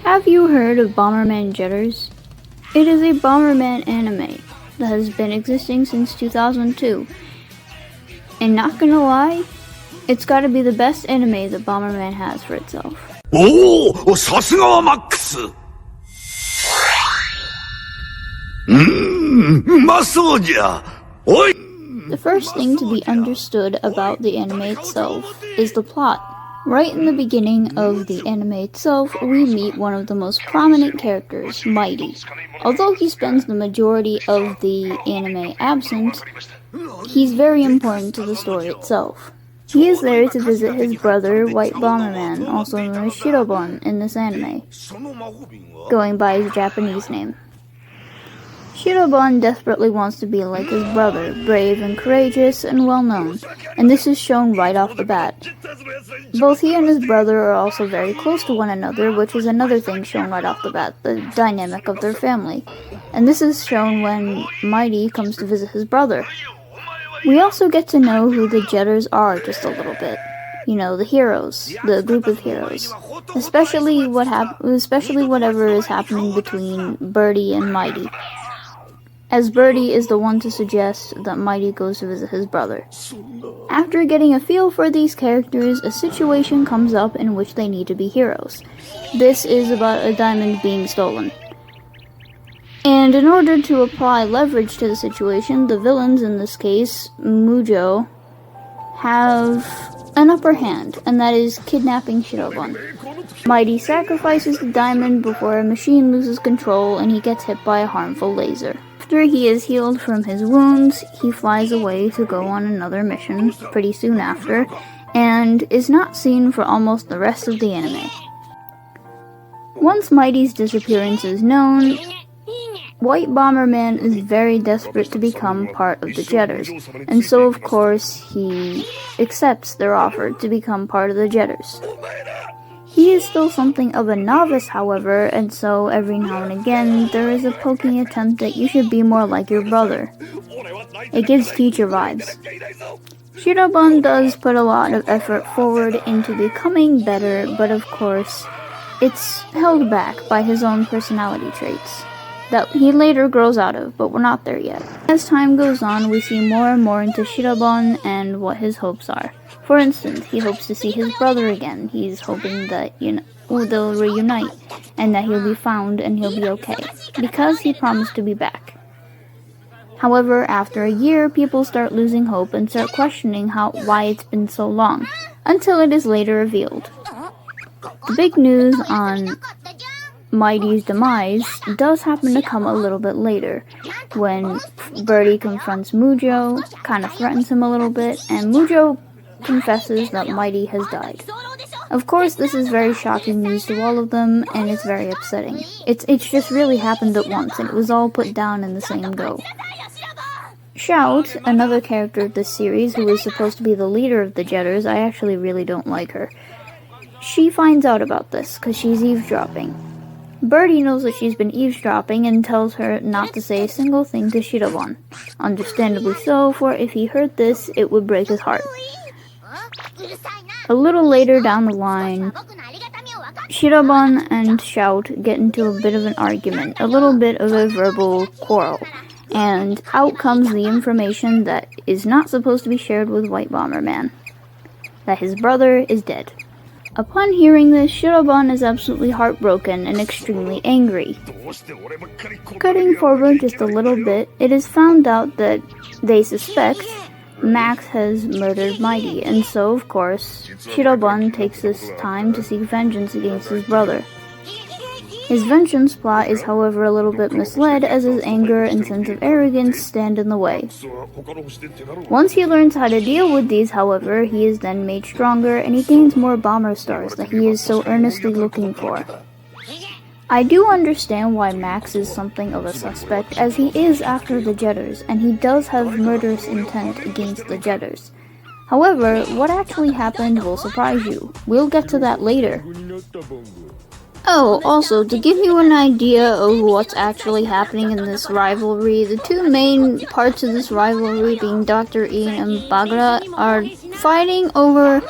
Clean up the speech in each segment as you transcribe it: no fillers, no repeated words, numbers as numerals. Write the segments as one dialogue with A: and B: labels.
A: Have you heard of Bomberman Jetters? It is a Bomberman anime that has been existing since 2002. And not gonna lie, it's gotta be the best anime that Bomberman has for itself.
B: Oh, さすがはマックス。うまそうじゃ。おい。
A: The first thing to be understood about the anime itself is the plot. Right in the beginning of the anime itself, we meet one of the most prominent characters, Mighty. Although he spends the majority of the anime absent, he's very important to the story itself. He is there to visit his brother, White Bomberman, also known as Shirobon in this anime, going by his Japanese name. Shirobon desperately wants to be like his brother, brave and courageous and well-known, and this is shown right off the bat. Both he and his brother are also very close to one another, which is another thing shown right off the bat, the dynamic of their family. And this is shown when Mighty comes to visit his brother. We also get to know who the Jetterz are just a little bit. You know, the heroes, the group of heroes. Especially whatever is happening between Birdie and Mighty, as Birdie is the one to suggest that Mighty goes to visit his brother. After getting a feel for these characters, a situation comes up in which they need to be heroes. This is about a diamond being stolen. And in order to apply leverage to the situation, the villains, in this case, Mujo, have an upper hand, and that is kidnapping Shirobon. Mighty sacrifices the diamond before a machine loses control and he gets hit by a harmful laser. After he is healed from his wounds, he flies away to go on another mission pretty soon after, and is not seen for almost the rest of the anime. Once Mighty's disappearance is known, White Bomberman is very desperate to become part of the Jetterz, and so of course he accepts their offer to become part of the Jetterz. He is still something of a novice, however, and so every now and again there is a poking attempt that you should be more like your brother. It gives teacher vibes. Shirobon does put a lot of effort forward into becoming better, but of course, it's held back by his own personality traits that he later grows out of, but we're not there yet. As time goes on, we see more and more into Shirobon and what his hopes are. For instance, he hopes to see his brother again. He's hoping that, they'll reunite, and that he'll be found and he'll be okay, because he promised to be back. However, after a year, people start losing hope and start questioning why it's been so long, until it is later revealed. The big news on Mighty's demise does happen to come a little bit later, when Birdie confronts Mujo, kind of threatens him a little bit, and Mujo confesses that Mighty has died. Of course, this is very shocking news to all of them, and it's very upsetting. It's just really happened at once, and it was all put down in the same go. Shout, another character of this series who is supposed to be the leader of the Jetterz, I actually really don't like her. She finds out about this, because she's eavesdropping. Birdie knows that she's been eavesdropping and tells her not to say a single thing to Shirobon. Understandably so, for if he heard this, it would break his heart. A little later down the line, Shirobon and Shout get into a bit of an argument, a little bit of a verbal quarrel, and out comes the information that is not supposed to be shared with White Bomberman, that his brother is dead. Upon hearing this, Shirobon is absolutely heartbroken and extremely angry. Cutting forward just a little bit, it is found out that they suspect Max has murdered Mighty, and so, of course, Shirobon takes this time to seek vengeance against his brother. His vengeance plot is, however, a little bit misled, as his anger and sense of arrogance stand in the way. Once he learns how to deal with these, however, he is then made stronger, and he gains more bomber stars that he is so earnestly looking for. I do understand why Max is something of a suspect, as he is after the Jetterz, and he does have murderous intent against the Jetterz. However, what actually happened will surprise you. We'll get to that later. Oh, also, to give you an idea of what's actually happening in this rivalry, the two main parts of this rivalry, being Dr. Ian and Bagra, are fighting over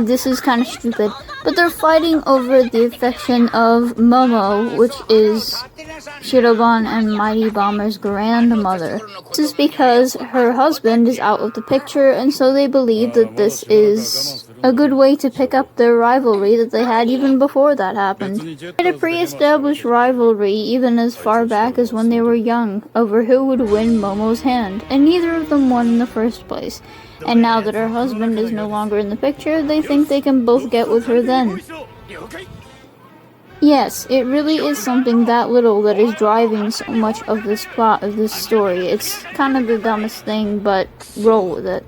A: This is kind of stupid, but they're fighting over the affection of Momo, which is Shirobon and Mighty Bomber's grandmother. This is because her husband is out of the picture, and so they believe that this is a good way to pick up their rivalry that they had even before that happened. They had a pre-established rivalry even as far back as when they were young, over who would win Momo's hand, and neither of them won in the first place. And now that her husband is no longer in the picture, they think they can both get with her then. Yes, it really is something that little that is driving so much of this plot of this story. It's kind of the dumbest thing, but roll with it.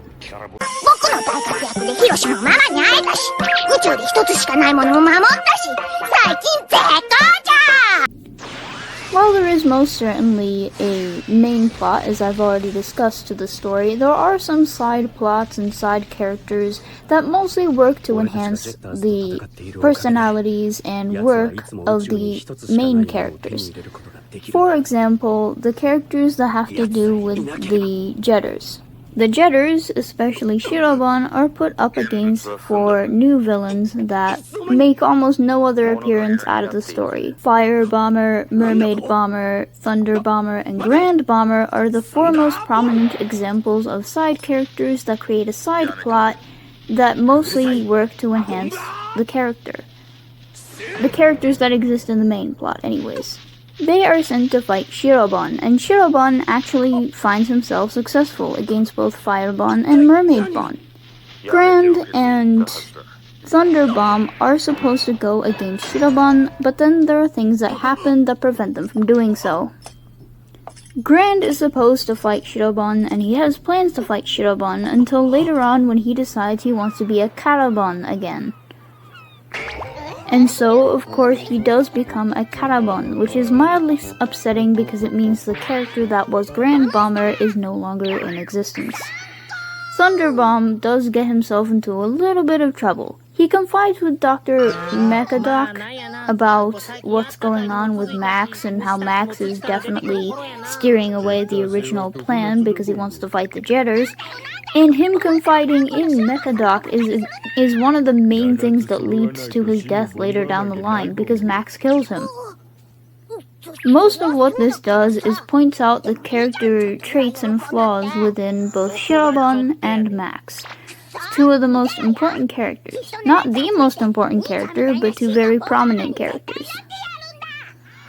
A: While there is most certainly a main plot, as I've already discussed, to the story, there are some side plots and side characters that mostly work to enhance the personalities and work of the main characters. For example, the characters that have to do with the Jetters. The Jetters, especially Shirobon, are put up against 4 new villains that make almost no other appearance out of the story. Fire Bomber, Mermaid Bomber, Thunder Bomber, and Grand Bomber are the 4 most prominent examples of side characters that create a side plot that mostly work to enhance the character. The characters that exist in the main plot, anyways. They are sent to fight Shirobon, and Shirobon actually finds himself successful against both Firebon and Mermaid Bon. Grand and Thunderbomb are supposed to go against Shirobon, but then there are things that happen that prevent them from doing so. Grand is supposed to fight Shirobon, and he has plans to fight Shirobon until later on when he decides he wants to be a Karabon again. And so, of course, he does become a Karabon, which is mildly upsetting because it means the character that was Grand Bomber is no longer in existence. Thunderbomb does get himself into a little bit of trouble. He confides with Dr. Mechadoc about what's going on with Max and how Max is definitely steering away the original plan because he wants to fight the Jetters. And him confiding in Mechadoc is one of the main things that leads to his death later down the line, because Max kills him. Most of what this does is points out the character traits and flaws within both Shirobon and Max. 2 of the most important characters. Not the most important character, but 2 very prominent characters.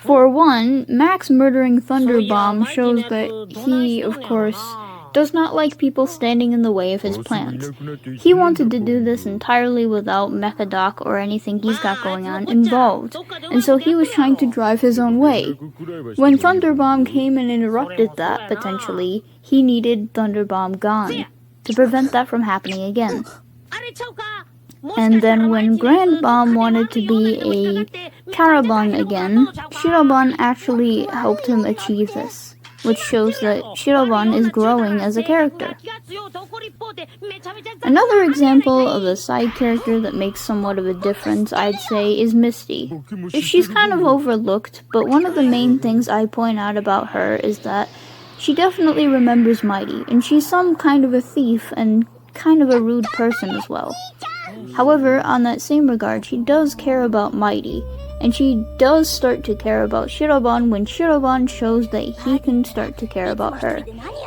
A: For one, Max murdering Thunderbomb shows that he, of course, does not like people standing in the way of his plans. He wanted to do this entirely without Mechadoc or anything he's got going on involved, and so he was trying to drive his own way. When Thunderbomb came and interrupted that, potentially, he needed Thunderbomb gone, to prevent that from happening again. And then when Grand Bomb wanted to be a Karabon again, Shirobon actually helped him achieve this, which shows that Shirobon is growing as a character. Another example of a side character that makes somewhat of a difference, I'd say, is Misty. She's kind of overlooked, but one of the main things I point out about her is that she definitely remembers Mighty, and she's some kind of a thief and kind of a rude person as well. However, on that same regard, she does care about Mighty, and she does start to care about Shirobon when Shirobon shows that he can start to care about her.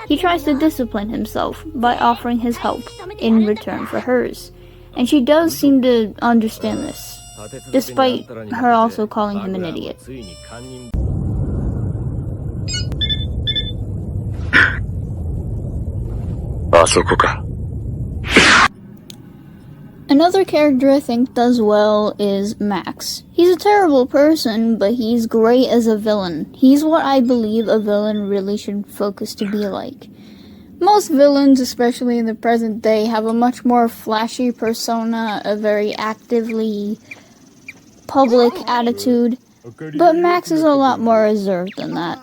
A: He tries to discipline himself by offering his help in return for hers, and she does seem to understand this, despite her also calling him an idiot. Another character I think does well is Max. He's a terrible person, but he's great as a villain. He's what I believe a villain really should focus to be like. Most villains, especially in the present day, have a much more flashy persona, a very actively public attitude, but Max is a lot more reserved than that.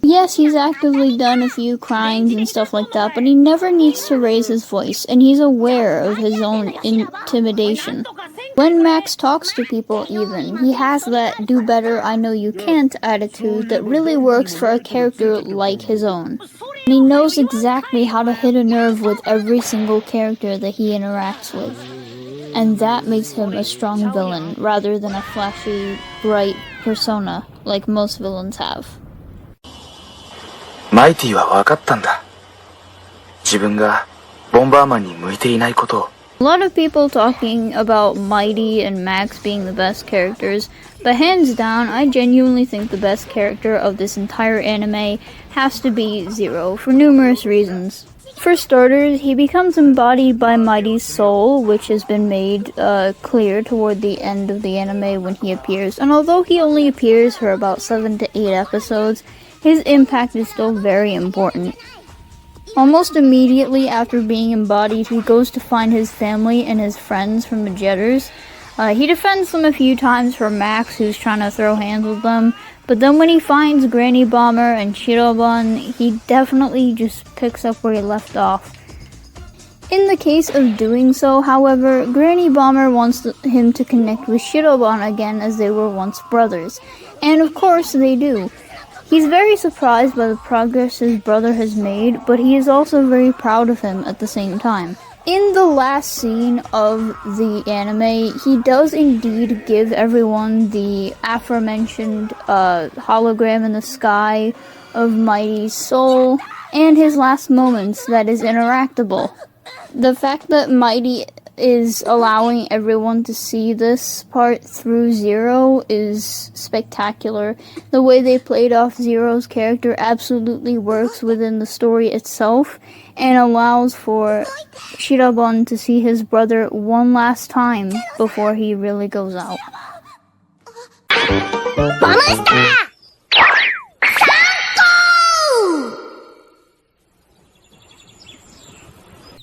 A: Yes, he's actively done a few crimes and stuff like that, but he never needs to raise his voice, and he's aware of his own intimidation. When Max talks to people even, he has that do better I know you can't attitude that really works for a character like his own. And he knows exactly how to hit a nerve with every single character that he interacts with. and that makes him a strong villain rather than a flashy, bright persona like most villains have.
C: マイティは分かったんだ。自分がボンバーマンに向いていないことを。
A: A lot of people talking about Mighty and Max being the best characters, but hands down, I genuinely think the best character of this entire anime has to be Zero, for numerous reasons. For starters, he becomes embodied by Mighty's soul, which has been made clear toward the end of the anime when he appears, and although he only appears for about 7 to 8 episodes, his impact is still very important. Almost immediately after being embodied, he goes to find his family and his friends from the Jetters. He defends them a few times for Max, who's trying to throw hands with them, but then when he finds Granny Bomber and Shirobun, he definitely just picks up where he left off. In the case of doing so, however, Granny Bomber wants him to connect with Shirobun again as they were once brothers, and of course they do. He's very surprised by the progress his brother has made, but he is also very proud of him at the same time. In the last scene of the anime, he does indeed give everyone the aforementioned hologram in the sky of Mighty's soul, and his last moments that is interactable. The fact that Mighty is allowing everyone to see this part through Zero is spectacular. The way they played off Zero's character absolutely works within the story itself and allows for Shirobun to see his brother one last time before he really goes out.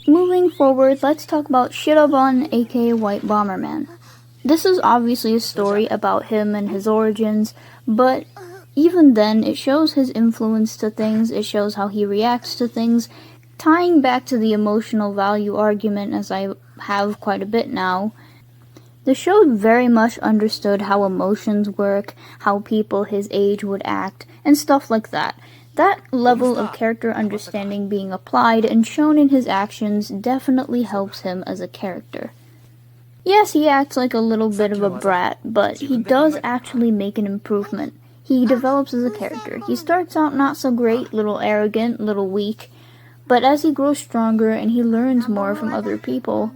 A: Moving forward, let's talk about Shirobun, aka White Bomberman. This is obviously a story about him and his origins, but even then, it shows his influence to things, it shows how he reacts to things, tying back to the emotional value argument as I have quite a bit now. The show very much understood how emotions work, how people his age would act, and stuff like that. That level of character understanding being applied and shown in his actions definitely helps him as a character. Yes, he acts like a little bit of a brat, but he does actually make an improvement. He develops as a character. He starts out not so great, little arrogant, little weak, but as he grows stronger and he learns more from other people,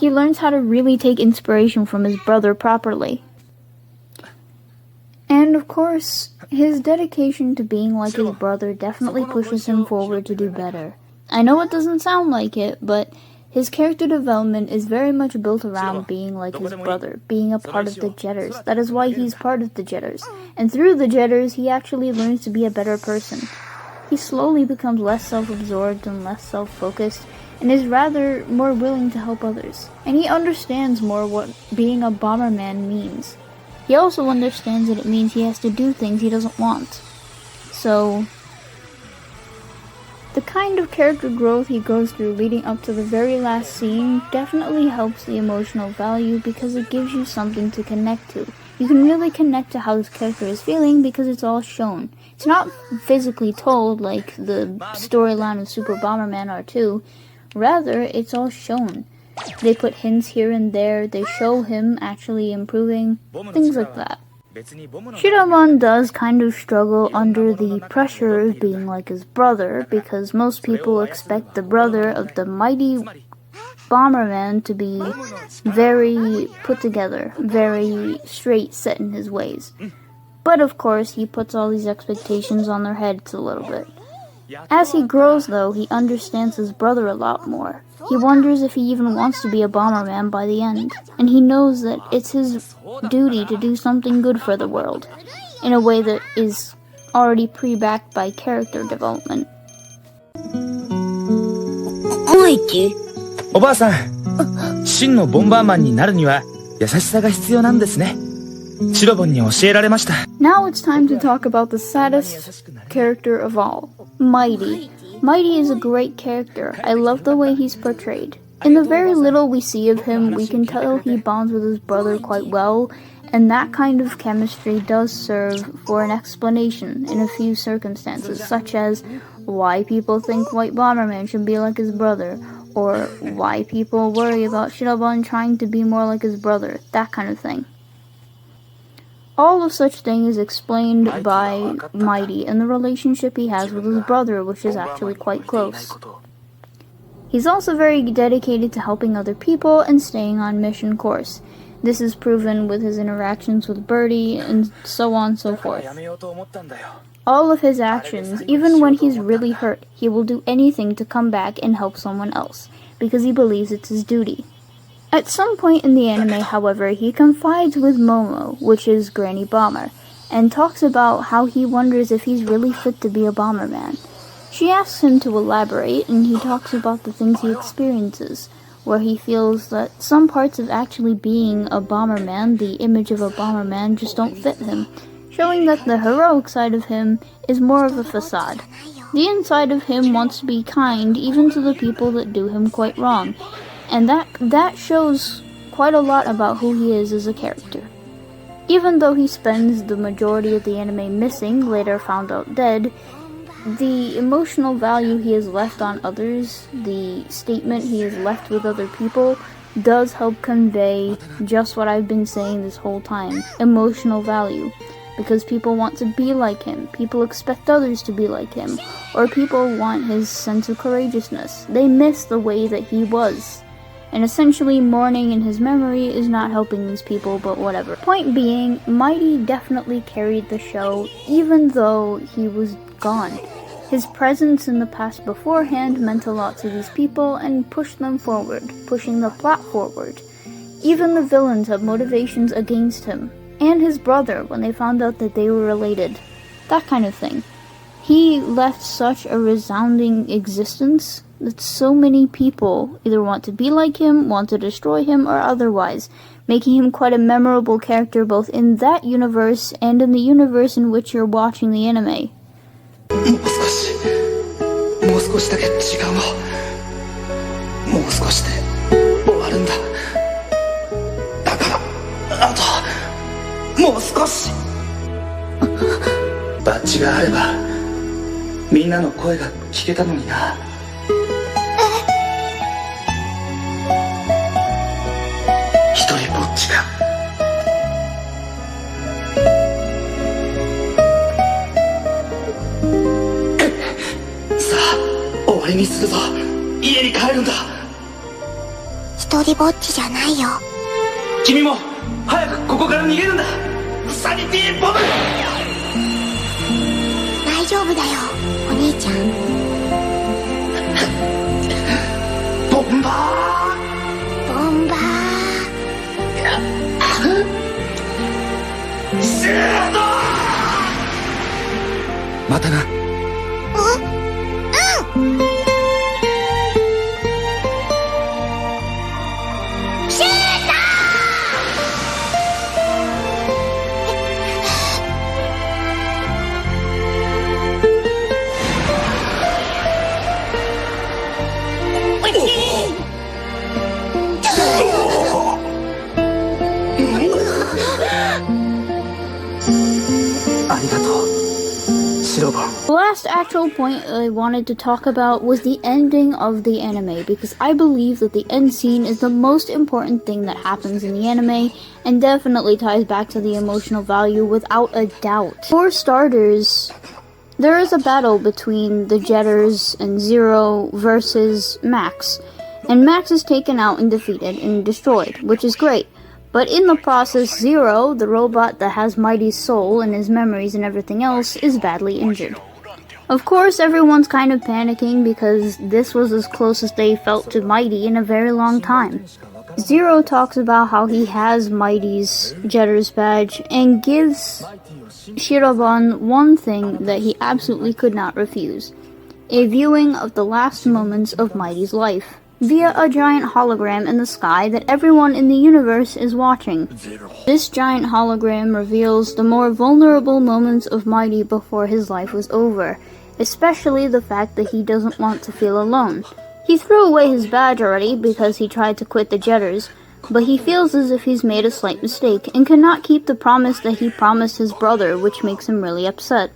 A: he learns how to really take inspiration from his brother properly. And of course, his dedication to being like his brother definitely pushes him forward to do better. I know it doesn't sound like it, but his character development is very much built around being like his brother, being a part of the Jetterz. That is why he's part of the Jetterz. And through the Jetterz, he actually learns to be a better person. He slowly becomes less self-absorbed and less self-focused, and is rather more willing to help others. And he understands more what being a Bomberman means. He also understands that it means he has to do things he doesn't want. So, the kind of character growth he goes through leading up to the very last scene definitely helps the emotional value because it gives you something to connect to. You can really connect to how this character is feeling because it's all shown. It's not physically told like the storyline of Super Bomberman R2. Rather, it's all shown. They put hints here and there, they show him actually improving, things like that. Shirobun does kind of struggle under the pressure of being like his brother, because most people expect the brother of the mighty Bomberman to be very put together, very straight set in his ways. But of course, he puts all these expectations on their heads a little bit. As he grows though, he understands his brother a lot more. He wonders if he even wants to be a Bomberman by the end, and he knows that it's his duty to do something good for the world, in a way that is already pre-backed by character development.
C: Mikey? おばあさん、真のボンバーマンになるには優しさが必要なんですね。シロボンに教えられました。
A: Now it's time to talk about the saddest character of all, Mighty. Mighty is a great character. I love the way he's portrayed. In the very little we see of him, we can tell he bonds with his brother quite well, and that kind of chemistry does serve for an explanation in a few circumstances, such as why people think White Bomberman should be like his brother, or why people worry about Shirobon trying to be more like his brother, that kind of thing. All of such thing is explained by Mighty and the relationship he has with his brother, which is actually quite close. He's also very dedicated to helping other people and staying on mission course. This is proven with his interactions with Birdie and so on and so forth. All of his actions, even when he's really hurt, he will do anything to come back and help someone else, because he believes it's his duty. At some point in the anime, however, he confides with Momo, which is Granny Bomber, and talks about how he wonders if he's really fit to be a Bomberman. She asks him to elaborate, and he talks about the things he experiences, where he feels that some parts of actually being a Bomberman, the image of a Bomberman, just don't fit him, showing that the heroic side of him is more of a facade. The inside of him wants to be kind even to the people that do him quite wrong, and that shows quite a lot about who he is as a character. Even though he spends the majority of the anime missing, later found out dead, the emotional value he has left on others, the statement he has left with other people, does help convey just what I've been saying this whole time, emotional value. Because people want to be like him, people expect others to be like him, or people want his sense of courageousness. They miss the way that he was. And essentially mourning in his memory is not helping these people, but whatever. Point being, Mighty definitely carried the show even though he was gone. His presence in the past beforehand meant a lot to these people and pushed them forward, pushing the plot forward. Even the villains have motivations against him, and his brother when they found out that they were related. That kind of thing. He left such a resounding existence that so many people either want to be like him, want to destroy him, or otherwise, making him quite a memorable character both in that universe and in the universe in which you're watching the anime.
C: もう少しだけ時間を。もう少しで終わるんだ。だからあともう少し。バッジがあればみんなの声が聞けたのにな。一人ぼっちか。さあ終わりにするぞ。家に帰るんだ。
D: 一人ぼっちじゃないよ。
C: 君も早くここから逃げるんだ。サニティボム。
D: 大丈夫だよ、お兄ちゃん。
C: ボンバー。
D: ボンバー。
C: シュート。またな。
A: The last actual point I wanted to talk about was the ending of the anime, because I believe that the end scene is the most important thing that happens in the anime, and definitely ties back to the emotional value without a doubt. For starters, there is a battle between the Jetters and Zero versus Max, and Max is taken out and defeated and destroyed, which is great. But in the process, Zero, the robot that has Mighty's soul and his memories and everything else, is badly injured. Of course, everyone's kind of panicking because this was as close as they felt to Mighty in a very long time. Zero talks about how he has Mighty's Jetterz badge and gives Shirobon one thing that he absolutely could not refuse: a viewing of the last moments of Mighty's life, via a giant hologram in the sky that everyone in the universe is watching. This giant hologram reveals the more vulnerable moments of Mighty before his life was over, especially the fact that he doesn't want to feel alone. He threw away his badge already because he tried to quit the Jetters, but he feels as if he's made a slight mistake and cannot keep the promise that he promised his brother, which makes him really upset.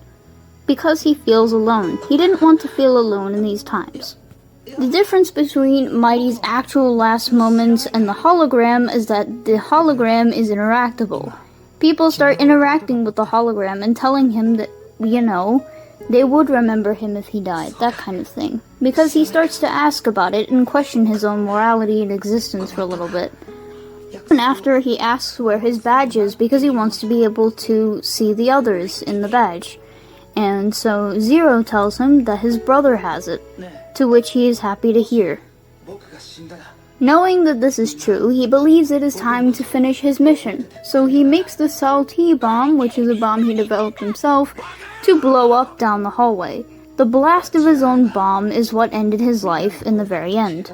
A: Because he feels alone. He didn't want to feel alone in these times. The difference between Mighty's actual last moments and the hologram is that the hologram is interactable. People start interacting with the hologram and telling him that, you know, they would remember him if he died, that kind of thing. Because he starts to ask about it and question his own morality and existence for a little bit. And after, he asks where his badge is because he wants to be able to see the others in the badge. And so Zero tells him that his brother has it, to which he is happy to hear. Knowing that this is true, he believes it is time to finish his mission, so he makes the Cell T bomb, which is a bomb he developed himself, to blow up down the hallway. The blast of his own bomb is what ended his life in the very end.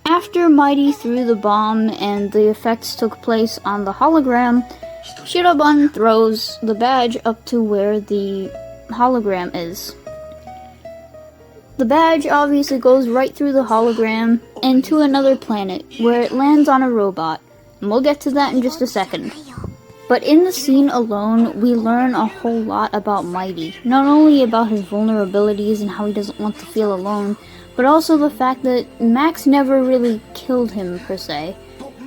A: After Mighty threw the bomb and the effects took place on the hologram, Shirobun throws the badge up to where the hologram is. The badge obviously goes right through the hologram and to another planet, where it lands on a robot, and we'll get to that in just a second. But in the scene alone, we learn a whole lot about Mighty, not only about his vulnerabilities and how he doesn't want to feel alone, but also the fact that Max never really killed him per se.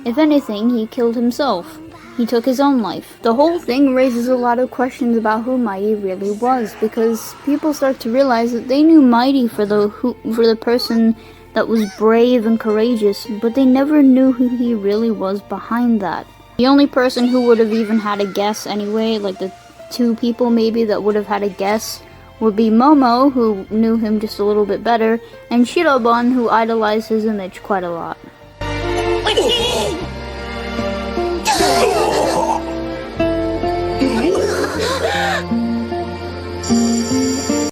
A: If anything, he killed himself. He took his own life. The whole thing raises a lot of questions about who Mighty really was, because people start to realize that they knew Mighty for the person that was brave and courageous, but they never knew who he really was behind that. The only person who would have even had a guess anyway, like the two people maybe that would have had a guess, would be Momo, who knew him just a little bit better, and Shirobun, who idolized his image quite a lot.